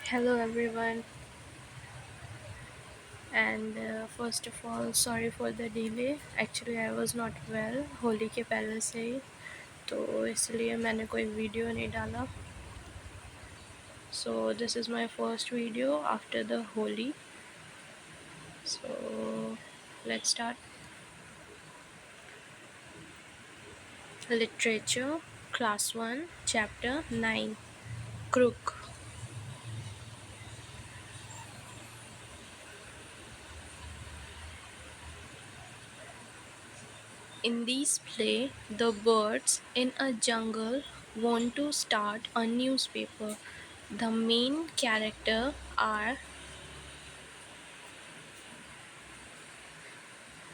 Hello everyone, and first of all sorry for the delay. Actually I was not well Holi के पहले से ही, तो इसलिए मैंने कोई वीडियो नहीं डाला. So this is my first video after the Holi. So let's start. Literature, class 1, chapter 9, Crook. In this play, the birds in a jungle want to start a newspaper. The main character are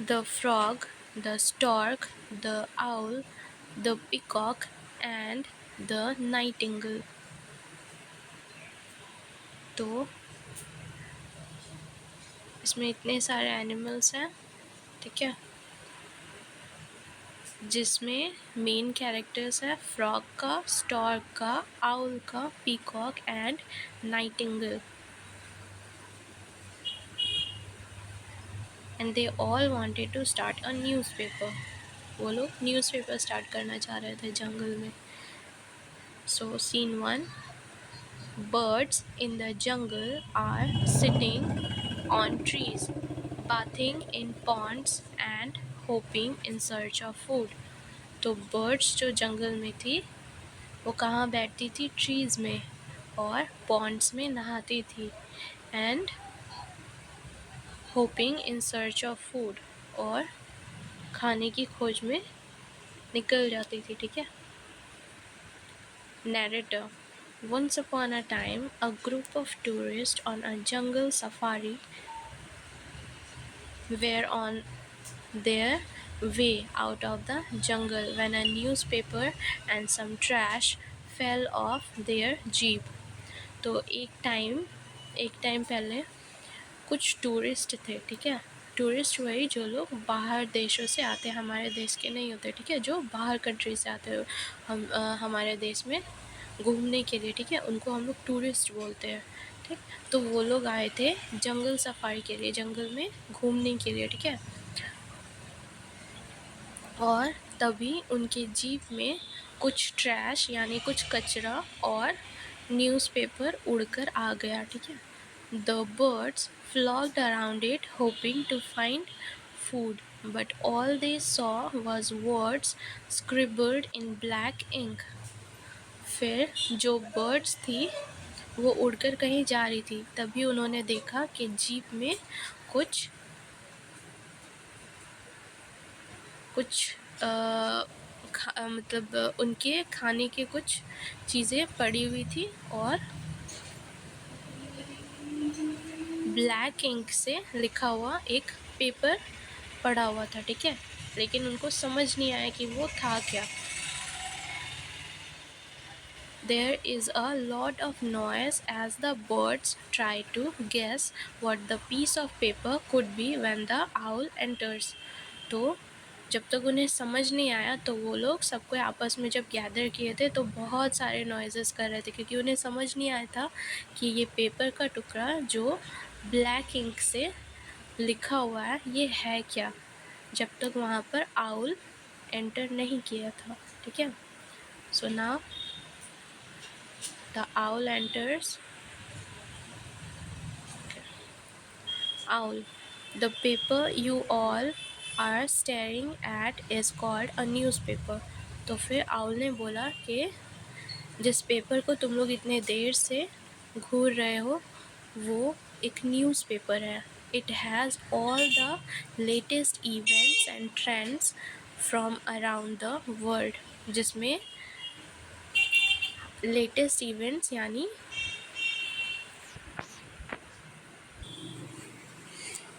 the frog, the stork, the owl, the peacock, and the nightingale. तो इसमें इतने सारे animals हैं, ठीक है, जिसमें main characters है frog का, स्टॉर्क का, आउल का, peacock and nightingale. And they all wanted to start a newspaper. वो लोग न्यूज़पेपर स्टार्ट करना चाह रहे थे जंगल में. So scene 1. Birds in the jungle are sitting on trees, bathing in ponds and hopping in search of food. तो birds जो जंगल में थी वो कहाँ बैठती थी? ट्रीज में, और पॉन्ड्स में नहाती थी, and hopping in search of food, और खाने की खोज में निकल जाती थी. ठीक है. Narrator. Once upon a time, a group of tourists on a jungle safari were on their way out of the jungle when a newspaper and some trash fell off their jeep. तो एक time पहले कुछ tourist थे. ठीक है. Tourist वही जो लोग बाहर देशों से आते हैं, हमारे देश के नहीं होते. ठीक है. जो बाहर कंट्री से आते हैं हमारे देश में घूमने के लिए. ठीक है. उनको हम लोग टूरिस्ट बोलते हैं. ठीक. तो वो लोग आए थे जंगल सफारी के लिए, जंगल में घूमने के लिए. ठीक है. और तभी उनके जीप में कुछ ट्रैश यानी कुछ कचरा और न्यूज़पेपर उड़कर आ गया. ठीक है. The birds flocked around it hoping to find food, but all they saw was words scribbled in black ink. फिर जो बर्ड्स थी वो उड़कर कहीं जा रही थी, तभी उन्होंने देखा कि जीप में कुछ मतलब उनके खाने के कुछ चीज़ें पड़ी हुई थी और ब्लैक इंक से लिखा हुआ एक पेपर पड़ा हुआ था. ठीक है. लेकिन उनको समझ नहीं आया कि वो था क्या. There is a lot of noise as the birds try to guess what the piece of paper could be when the owl enters. तो जब तक उन्हें समझ नहीं आया तो वो लोग सबको आपस में जब गैदर किए थे तो बहुत सारे नॉइजेस कर रहे थे, क्योंकि उन्हें समझ नहीं आया था कि ये पेपर का टुकड़ा जो ब्लैक इंक से लिखा हुआ है ये है क्या, जब तक वहाँ पर आउल एंटर नहीं किया था. ठीक है. So now the owl enters. Owl. The paper you all are staring at is called a newspaper. तो फिर आउल ने बोला कि जिस पेपर को तुम लोग इतने देर से घूर रहे हो वो एक न्यूज़पेपर है. It has all the latest events and trends from around the world. जिसमें लेटेस्ट इवेंट्स यानी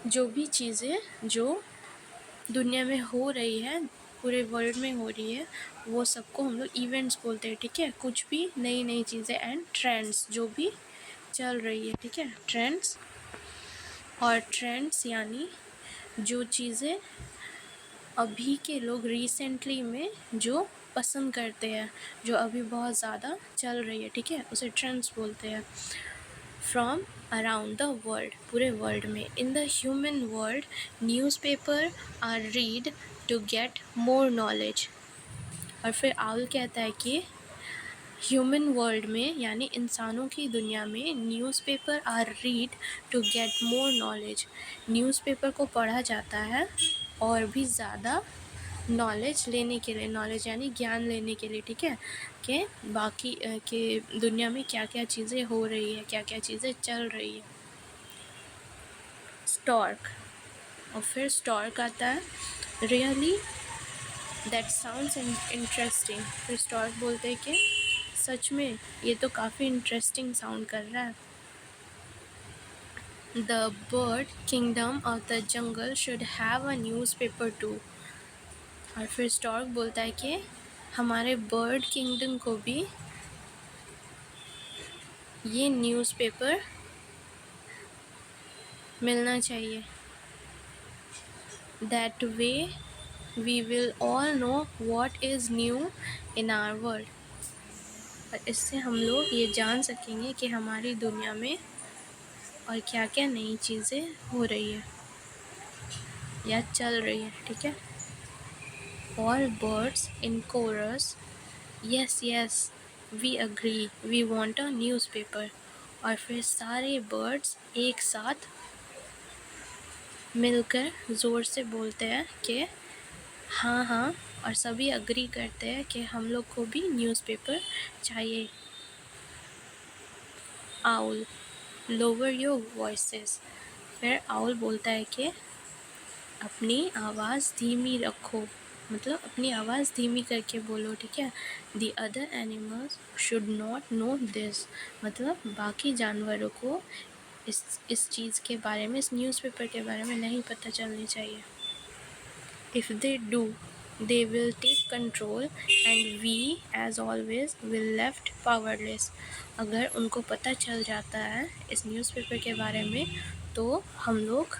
जो भी चीज़ें जो दुनिया में हो रही है, पूरे वर्ल्ड में हो रही है, वो सबको हम लोग इवेंट्स बोलते हैं. ठीक है. कुछ भी नई नई चीज़ें एंड ट्रेंड्स जो भी चल रही है. ठीक है. ट्रेंड्स. और ट्रेंड्स यानी जो चीज़ें अभी के लोग रिसेंटली में जो पसंद करते हैं, जो अभी बहुत ज़्यादा चल रही है. ठीक है. उसे ट्रेंड्स बोलते हैं. फ्रॉम अराउंड द वर्ल्ड, पूरे वर्ल्ड में। In the human world newspaper are read to get more knowledge. और फिर आउल कहता है कि ह्यूमन वर्ल्ड में यानी इंसानों की दुनिया में newspaper are read to get more knowledge, newspaper को पढ़ा जाता है और भी ज़्यादा नॉलेज लेने के लिए, नॉलेज यानी ज्ञान लेने के लिए, ठीक है, कि बाकी के दुनिया में क्या क्या चीज़ें हो रही है, क्या क्या चीज़ें चल रही है। स्टॉर्क, और फिर स्टॉर्क आता है रियली दैट साउंड्स इंटरेस्टिंग। फिर स्टॉर्क बोलते हैं कि सच में ये तो काफ़ी इंटरेस्टिंग साउंड कर रहा है। The bird kingdom of the jungle should have a news paper two. और फिर स्टॉर्क बोलता है कि हमारे बर्ड किंगडम को भी ये न्यूज़पेपर मिलना चाहिए। That way we will all know what is new in our world. और इससे हम लोग ये जान सकेंगे कि हमारी दुनिया में और क्या क्या नई चीज़ें हो रही है या चल रही है, ठीक है। All birds in chorus, yes yes we agree we want a newspaper. और फिर सारे बर्ड्स एक साथ मिलकर ज़ोर से बोलते हैं कि हाँ हाँ, और सभी अग्री करते हैं कि हम लोग को भी न्यूज़पेपर चाहिए। Owl, lower your voices. फिर आउल बोलता है कि अपनी आवाज़ धीमी रखो, मतलब अपनी आवाज़ धीमी करके बोलो, ठीक है। The other animals should not know this, मतलब बाकी जानवरों को इस चीज़ के बारे में, इस न्यूज़पेपर के बारे में नहीं पता चलनी चाहिए। If they do they will take control and we as always will left powerless। अगर उनको पता चल जाता है इस न्यूज़पेपर के बारे में तो हम लोग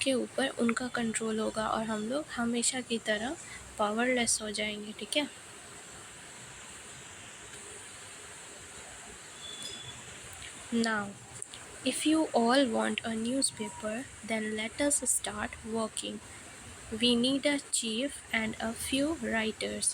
के ऊपर उनका कंट्रोल होगा और हम लोग हमेशा की तरह पावरलेस हो जाएंगे, ठीक है। Now if you all want a newspaper then let us start working, we need a chief and a few writers।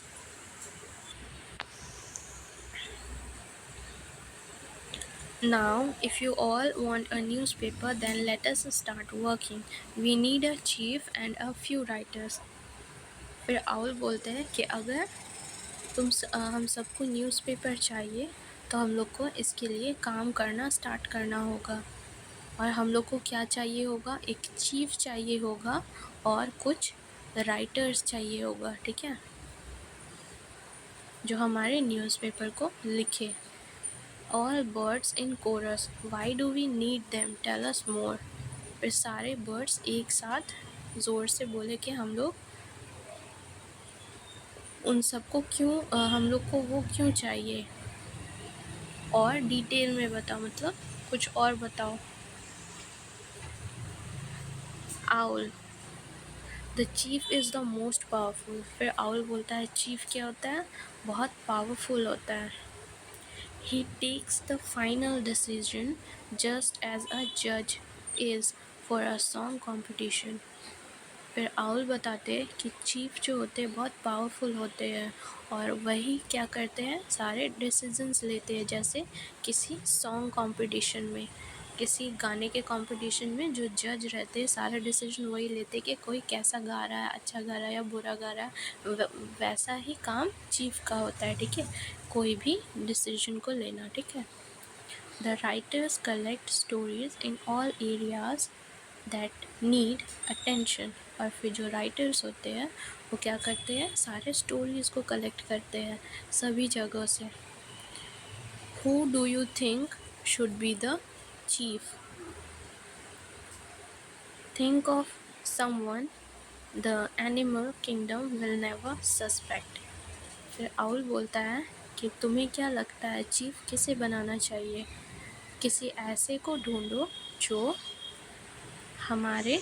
Now, if you all want a newspaper, then let us start working. We need a chief and a few writers। फिर owl बोलते हैं कि अगर हम सबको newspaper चाहिए तो हम लोग को इसके लिए काम करना स्टार्ट करना होगा। और हम लोग को क्या चाहिए होगा, एक चीफ चाहिए होगा और कुछ राइटर्स चाहिए होगा, ठीक है, जो हमारे न्यूज़पेपर को लिखे। All birds in chorus, why do we need them? Tell us more। फिर सारे बर्ड्स एक साथ ज़ोर से बोले कि हम लोग उन सबको क्यों, हम लोग को वो क्यों चाहिए, और डिटेल में बताओ, मतलब कुछ और बताओ। Owl, the chief is the most powerful. फिर आउल बोलता है चीफ क्या होता है, बहुत पावरफुल होता है। He takes the final decision just as a judge is for a song competition। फिर आउल बताते हैं कि चीफ जो होते हैं बहुत पावरफुल होते हैं और वही क्या करते हैं, सारे डिसीजंस लेते हैं। जैसे किसी सॉन्ग कंपटीशन में, किसी गाने के कंपटीशन में जो जज रहते हैं सारे डिसीजन वही लेते हैं कि कोई कैसा गा रहा है, अच्छा गा रहा है या बुरा गा रहा है। वैसा ही काम चीफ का होता है, ठीक है, कोई भी डिसीजन को लेना, ठीक है। The writers collect stories in all areas that need attention. और फिर जो राइटर्स होते हैं वो क्या करते हैं, सारे स्टोरीज़ को कलेक्ट करते हैं सभी जगह से। Who do you think should be the chief? Think of someone the animal kingdom will never suspect. फिर आउल बोलता है कि तुम्हें क्या लगता है चीफ किसे बनाना चाहिए? किसी ऐसे को ढूंढो जो हमारे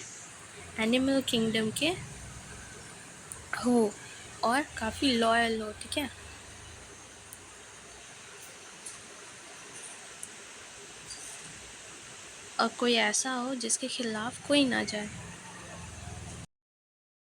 एनिमल किंगडम के हो और काफ़ी लॉयल हो, ठीक है। और कोई ऐसा हो जिसके खिलाफ कोई ना जाए।